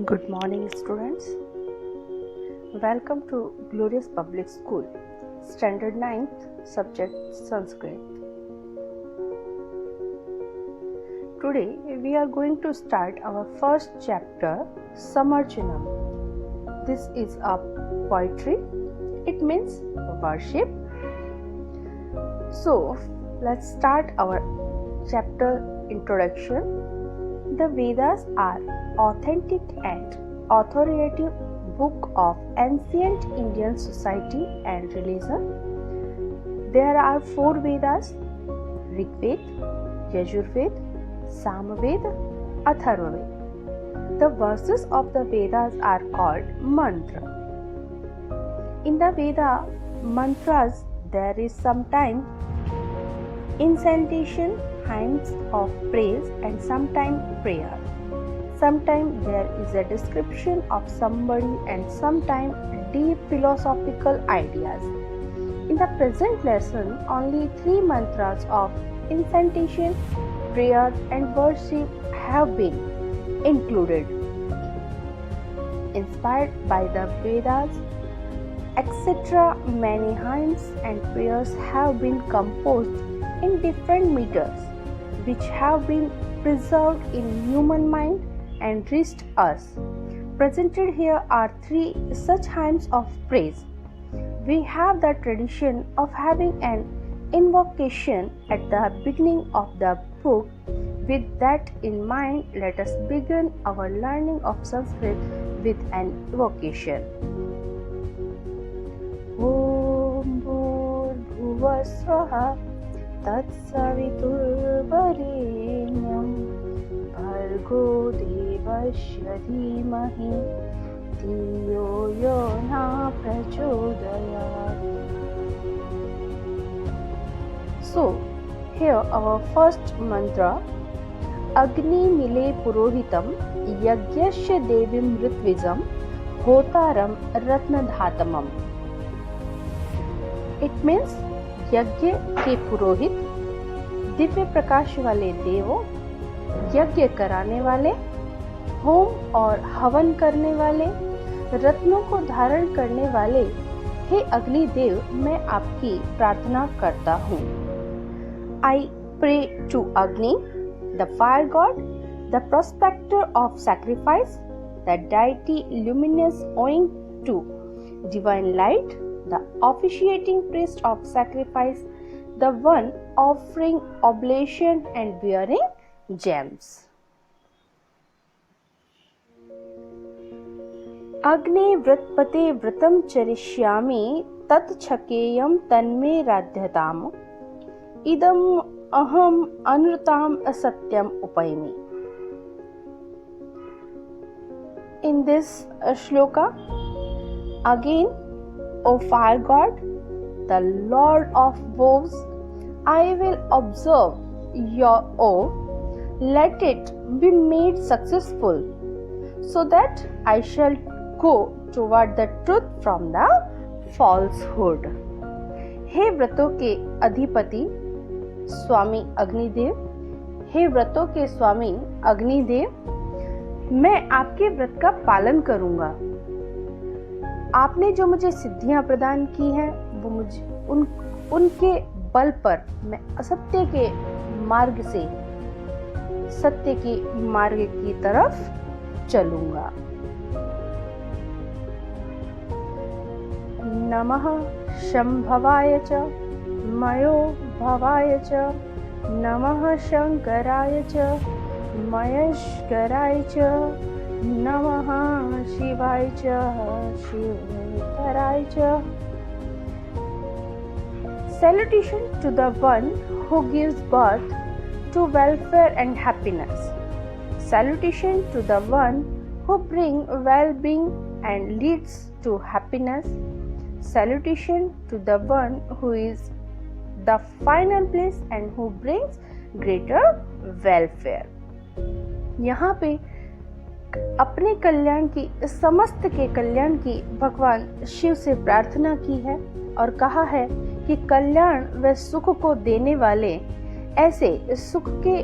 Good morning, students. Welcome to Glorious Public School, Standard 9th, subject Sanskrit. Today, we are going to start our first chapter, Samarjanam. This is a poetry. It means worship. So, let's start our chapter introduction. The Vedas are authentic and authoritative book of ancient Indian society and religion. There are 4 Vedas: Rigved, Yajurved, Samaved, Atharvaved. The verses of the Vedas are called mantra. In the Veda mantras, there is sometimes incantation, hymns of praise, and sometimes prayer. Sometimes there is a description of somebody and sometimes deep philosophical ideas. In the present lesson, only 3 mantras of incantation, prayer, and worship have been included. Inspired by the Vedas, etc., many hymns and prayers have been composed in different meters, which have been preserved in human mind and reached us. Presented here are 3 such hymns of praise. We have the tradition of having an invocation at the beginning of the book. With that in mind, let us begin our learning of Sanskrit with an invocation. Om Bhurbhuvah Swaha Tatsaviturvarenyam Bhargo Devasya Dhimahi Dhiyo Yo Na Prachodayat. So, here our first mantra: Agni Mile Purohitam Yagyasya Devim Ritvijam Hotaram Ratnadhatamam. It means यज्ञ के पुरोहित, दिव्य प्रकाश वाले देवों, यज्ञ कराने वाले, home और हवन करने वाले, रत्नों को धारण करने वाले, हे अग्निदेव, मैं आपकी प्रार्थना करता हूँ. I pray to Agni, the fire god, the prospector of sacrifice, the deity luminous owing to divine light, the officiating priest of sacrifice, the one offering oblation and wearing gems. Agni vritpate vritam charishyami tat chakeyam tanme radhyatam idam aham anrutam asatyam upayami. In this shloka, again, O fire god, the lord of woes, I will observe your oath. Let it be made successful, so that I shall go toward the truth from the falsehood. हे व्रतों के अधिपति स्वामी अग्निदेव, हे व्रतों के स्वामी अग्निदेव, मैं आपके व्रत का पालन करूंगा. आपने जो मुझे सिद्धियां प्रदान की हैं, वो मुझे उनके बल पर मैं असत्य के मार्ग से सत्य के मार्ग की तरफ चलूंगा. नमः शंभवाय च मयो भवाय च नमः शंकराय च महेश्वराय च नमः शिवाय च शिवतराय च. Salutation to the one who gives birth to welfare and happiness. Salutation to the one who brings well-being and leads to happiness. Salutation to the one who is the final place and who brings greater welfare. यहाँ पे अपने कल्याण की, समस्त के कल्याण की भगवान शिव से प्रार्थना की है और कहा है कि कल्याण व सुख को देने वाले ऐसे सुख के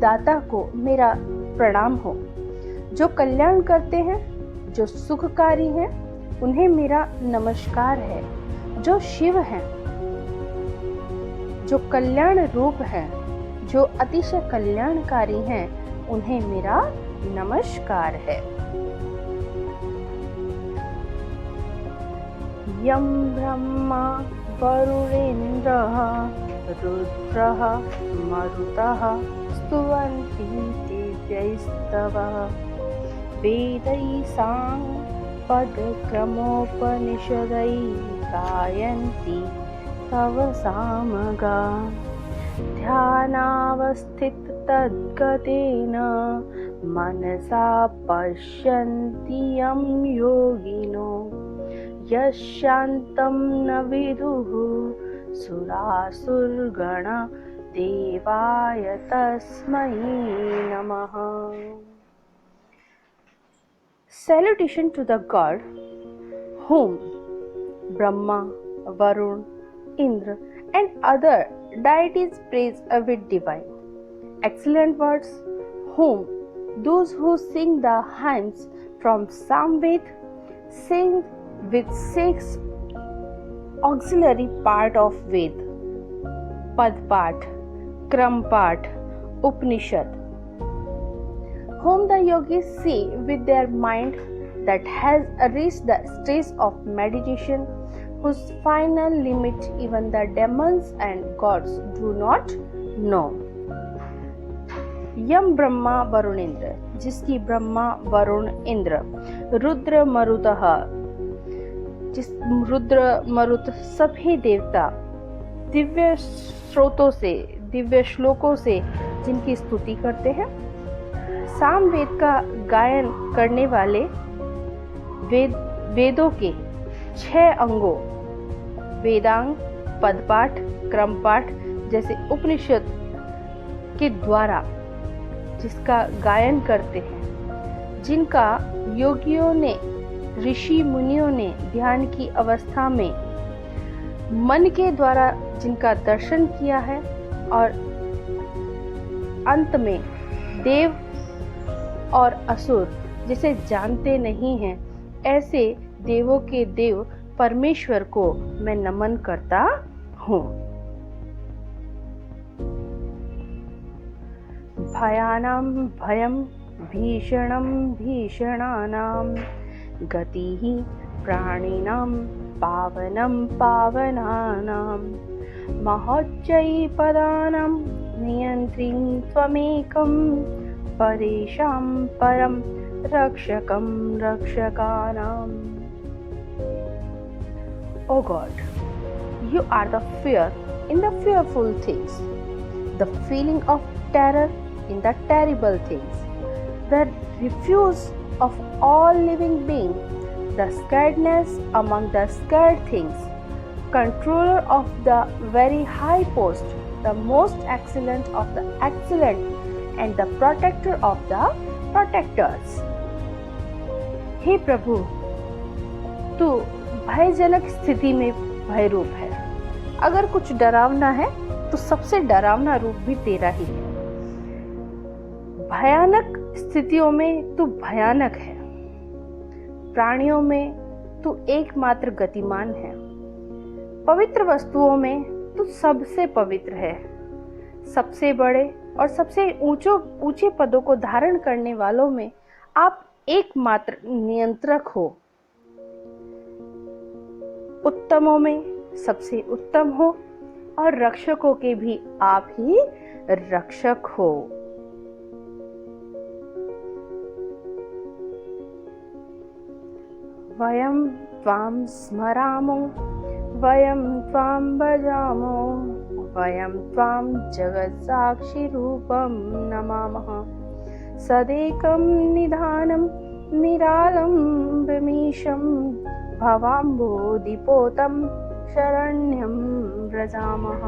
दाता को मेरा प्रणाम हो. जो कल्याण करते हैं, जो सुखकारी हैं, उन्हें मेरा नमस्कार है। जो शिव हैं, जो कल्याण रूप हैं, जो अतिशय कल्याणकारी हैं, उन्हें मेरा नमस्कार है। यम ब्रह्मा वरुणेन्द्रः रुद्रः मरुतः स्तुवन्ति दिव्यैस्तवः वेदैः साङ्गपदक्रमोपनिषदैः गायन्ति तव सामगा ध्यानावस्थिततद्गतेन मनसा पश्यन्ति यं योगिनो यशान्तं न विदुः सुरासुरगणा देवाय तस्मै नमः। Salutation to the God whom Brahma, Varun, Indra and other deities praise with divine excellent words, whom those who sing the hymns from Samved sing with 6 auxiliary part of Ved, Padpat, Krampart, Upanishad, whom the yogis see with their mind that has reached the stage of meditation, whose final limit even the demons and gods do not know. यम ब्रह्मा वरुण इंद्र, जिसकी ब्रह्मा वरुण इंद्र, रुद्र मरुतः, जिस रुद्र मरुत सभी देवता दिव्य स्रोतों से, दिव्य श्लोकों से जिनकी स्तुति करते हैं, सामवेद का गायन करने वाले वेदों के 6 अंगों वेदांग, पदपाठ, क्रमपाठ जैसे उपनिषद के द्वारा जिसका गायन करते हैं, जिनका योगियों ने, ऋषि मुनियों ने ध्यान की अवस्था में मन के द्वारा जिनका दर्शन किया है और अंत में देव और असुर जिसे जानते नहीं हैं, ऐसे देवों के देव परमेश्वर को मैं नमन करता हूँ। भयानां भयं भीषणं भीषणानां गतिः प्राणिनां पावनं पावनानां महोच्चैपदानां नियन्त्रिं त्वमेकं परेषां परं रक्षकं रक्षकानाम्। O God, you are the fear in the fearful things, the feeling of terror in the terrible things, the refuge of all living beings, the scaredness among the scared things, controller of the very high post, the most excellent of the excellent, and the protector of the protectors. हे प्रभु, तू भयजनक स्थिति में भयरूप है। अगर कुछ डरावना है तो सबसे डरावना रूप भी तेरा ही है। भयानक स्थितियों में तू भयानक है, प्राणियों में तू एकमात्र गतिमान है, पवित्र वस्तुओं में तू सबसे पवित्र है, सबसे बड़े और सबसे ऊंचे पदों को धारण करने वालों में आप एकमात्र नियंत्रक हो, उत्तमों में सबसे उत्तम हो और रक्षकों के भी आप ही रक्षक हो। वयं त्वां स्मरामो, वयं त्वां भजामो, वयं त्वां जगत्साक्षिरूपं नमामः। सदेकं निधानं निरालम्बमीशं भवाम्बोधिपोतं शरण्यं व्रजामः।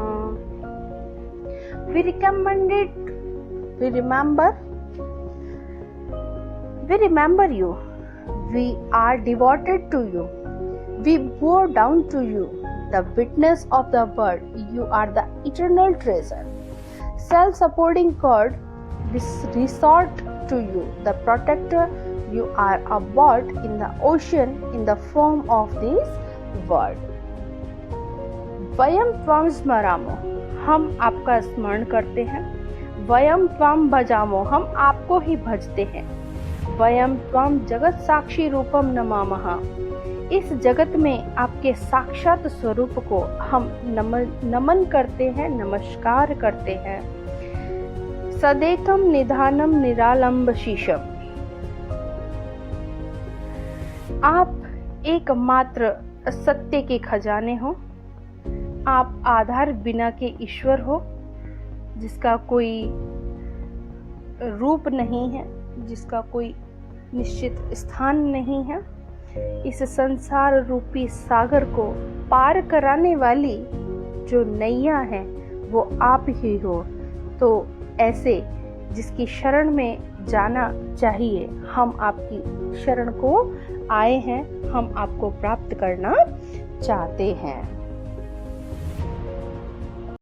We remember you. We are devoted to you. We bow down to you, the witness of the word. You are the eternal treasure, self-supporting God, this resort to you, the protector. You are a boat in the ocean in the form of this word. वयम त्वं स्मरामो, हम आपका स्मरण करते हैं. वयम त्वं भजामो, हम आपको ही भजते हैं. वयम त्वं जगत साक्षी रूपम नमामः, इस जगत में आपके साक्षात स्वरूप को हम नमन करते हैं, नमस्कार करते हैं. सदेकम निधानम निरालंब शीशम, आप एकमात्र सत्य के खजाने हो. आप आधार बिना के ईश्वर हो, जिसका कोई रूप नहीं है, जिसका कोई निश्चित स्थान नहीं है. इस संसार रूपी सागर को पार कराने वाली जो नैया है वो आप ही हो. तो ऐसे जिसकी शरण में जाना चाहिए, हम आपकी शरण को आए हैं, हम आपको प्राप्त करना चाहते हैं.